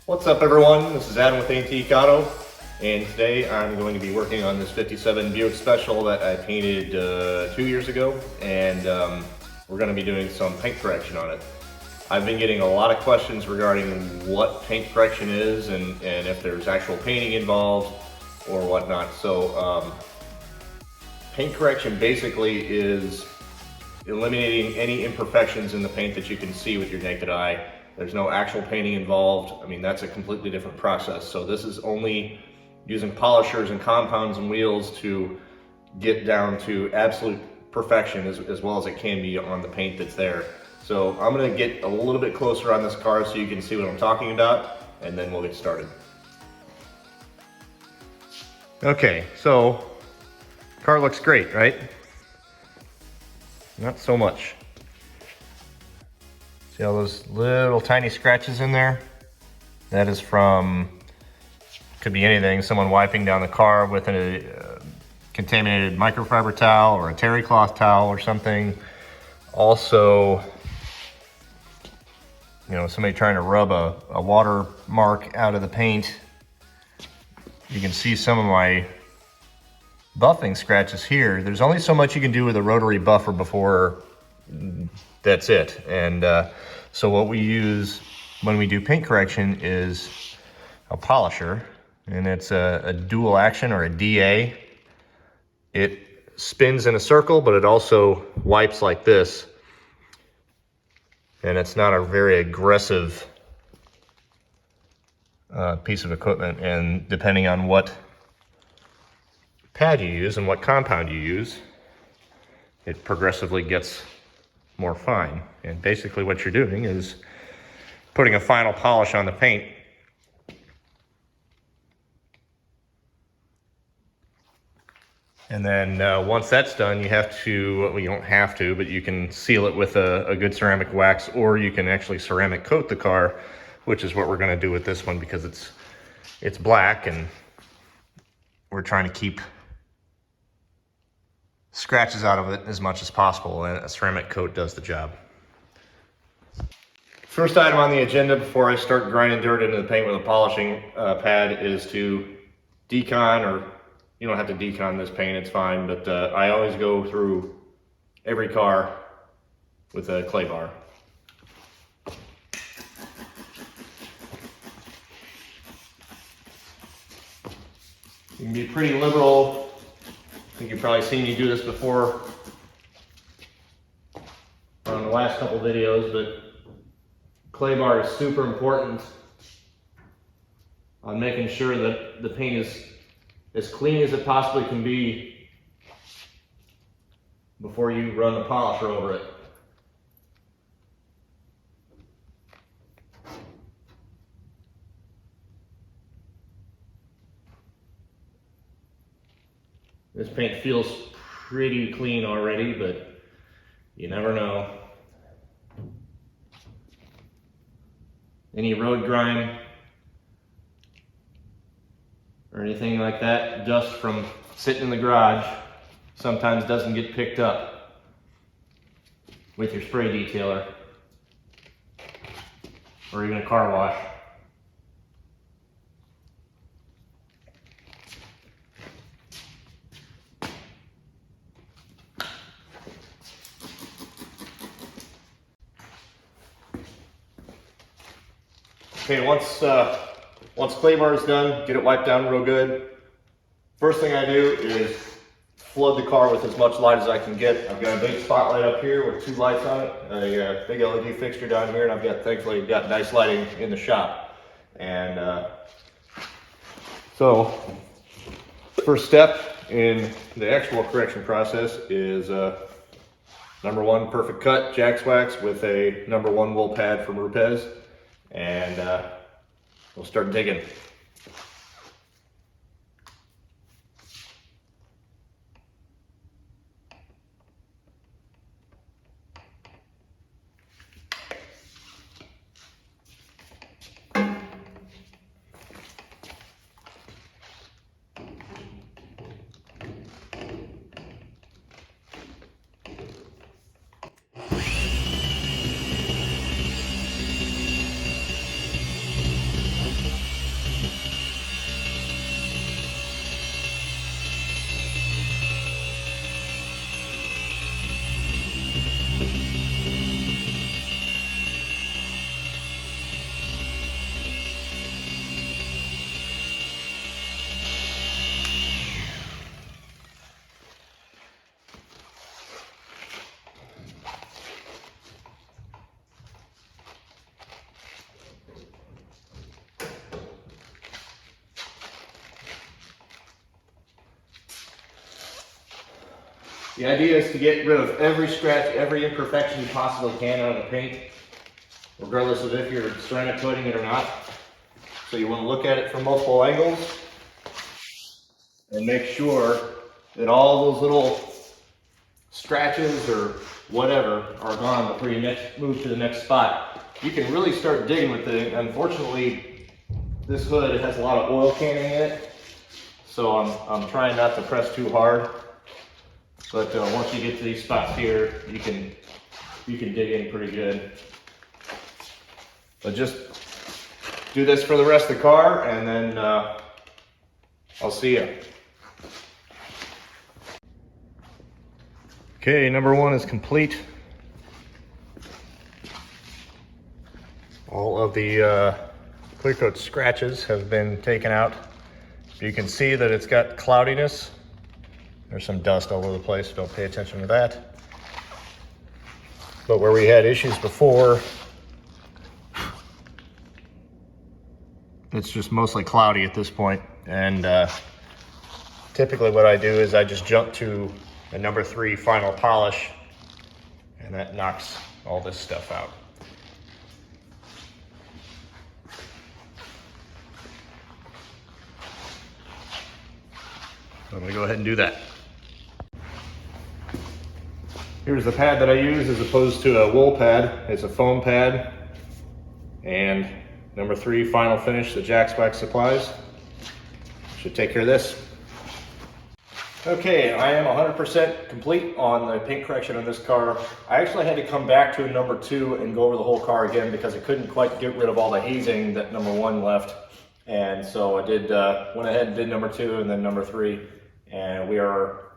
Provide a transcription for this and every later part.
What's up everyone, this is Adam with Entails, and today I'm going to be working on this 57 Buick Special that I painted 2 years ago, and we're going to be doing some paint correction on it. I've been getting a lot of questions regarding what paint correction is and if there's actual painting involved or whatnot. So paint correction basically is eliminating any imperfections in the paint that you can see with your naked eye. There's no actual painting involved. I mean, that's a completely different process. So this is only using polishers and compounds and wheels to get down to absolute perfection as well as it can be on the paint that's there. So I'm gonna get a little bit closer on this car so you can see what I'm talking about, and then we'll get started. Okay, so car looks great, right? Not so much. See all those little tiny scratches in there? That is from, could be anything, someone wiping down the car with a contaminated microfiber towel or a terry cloth towel or something. Also, you know, somebody trying to rub a water mark out of the paint. You can see some of my buffing scratches here. There's only so much you can do with a rotary buffer before that's it. And so what we use when we do paint correction is a polisher, and it's a dual action or a DA. It spins in a circle, but it also wipes like this. And it's not a very aggressive piece of equipment. And depending on what pad you use and what compound you use, it progressively gets more fine. And basically what you're doing is putting a final polish on the paint. And then once that's done, you have to, well, you don't have to, but you can seal it with a good ceramic wax, or you can actually ceramic coat the car, which is what we're gonna do with this one because it's black and we're trying to keep scratches out of it as much as possible, and a ceramic coat does the job. First item on the agenda before I start grinding dirt into the paint with a polishing pad is to decon, or you don't have to decon this paint, it's fine, but I always go through every car with a clay bar. You can be pretty liberal. I think you've probably seen me do this before on the last couple videos, but clay bar is super important on making sure that the paint is as clean as it possibly can be before you run the polisher over it. This paint feels pretty clean already, but you never know. Any road grime or anything like that, dust from sitting in the garage, sometimes doesn't get picked up with your spray detailer or even a car wash. Okay, once clay bar is done, get it wiped down real good. First thing I do is flood the car with as much light as I can get. I've got a big spotlight up here with 2 lights on it, a big LED fixture down here, and I've got, thankfully, got nice lighting in the shop. And so, first step in the actual correction process is number 1, perfect cut, Jack's wax with a number 1 wool pad from Rupes. And we'll start digging. The idea is to get rid of every scratch, every imperfection you possibly can out of the paint, regardless of if you're ceramic coating it or not. So you want to look at it from multiple angles and make sure that all those little scratches or whatever are gone before you move to the next spot. You can really start digging with it. Unfortunately, this hood has a lot of oil canning in it, so I'm trying not to press too hard. But once you get to these spots here, you can dig in pretty good. But just do this for the rest of the car, and then I'll see you. Okay, number one is complete. All of the clear coat scratches have been taken out. You can see that it's got cloudiness. There's some dust all over the place, don't pay attention to that. But where we had issues before, it's just mostly cloudy at this point. And typically what I do is I just jump to a number 3 final polish, and that knocks all this stuff out. So I'm gonna go ahead and do that. Here's the pad that I use as opposed to a wool pad. It's a foam pad. And number 3 final finish that Jack's Wax supplies. Should take care of this. Okay, I am 100% complete on the paint correction on this car. I actually had to come back to a number 2 and go over the whole car again because I couldn't quite get rid of all the hazing that number 1 left. And so I went ahead and did number 2 and then number 3. And we are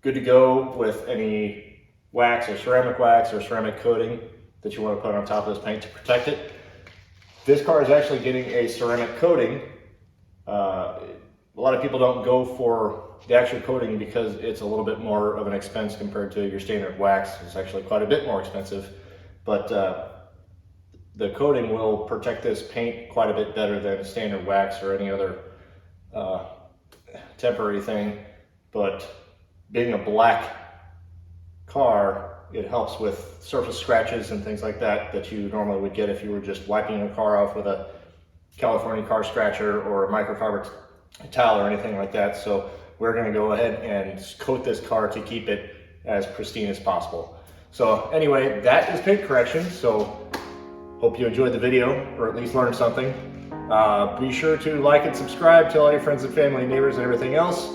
good to go with any wax or ceramic coating that you want to put on top of this paint to protect it. This car is actually getting a ceramic coating. A lot of people don't go for the actual coating because it's a little bit more of an expense compared to your standard wax. It's actually quite a bit more expensive, but the coating will protect this paint quite a bit better than standard wax or any other temporary thing. But being a black car, it helps with surface scratches and things like that that you normally would get if you were just wiping your car off with a California car scratcher or a microfiber towel or anything like that. So we're going to go ahead and coat this car to keep it as pristine as possible. So anyway, that is paint correction. So hope you enjoyed the video, or at least learned something. Be sure to like and subscribe, tell all your friends and family, neighbors, and everything else.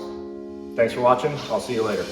Thanks for watching. I'll see you later.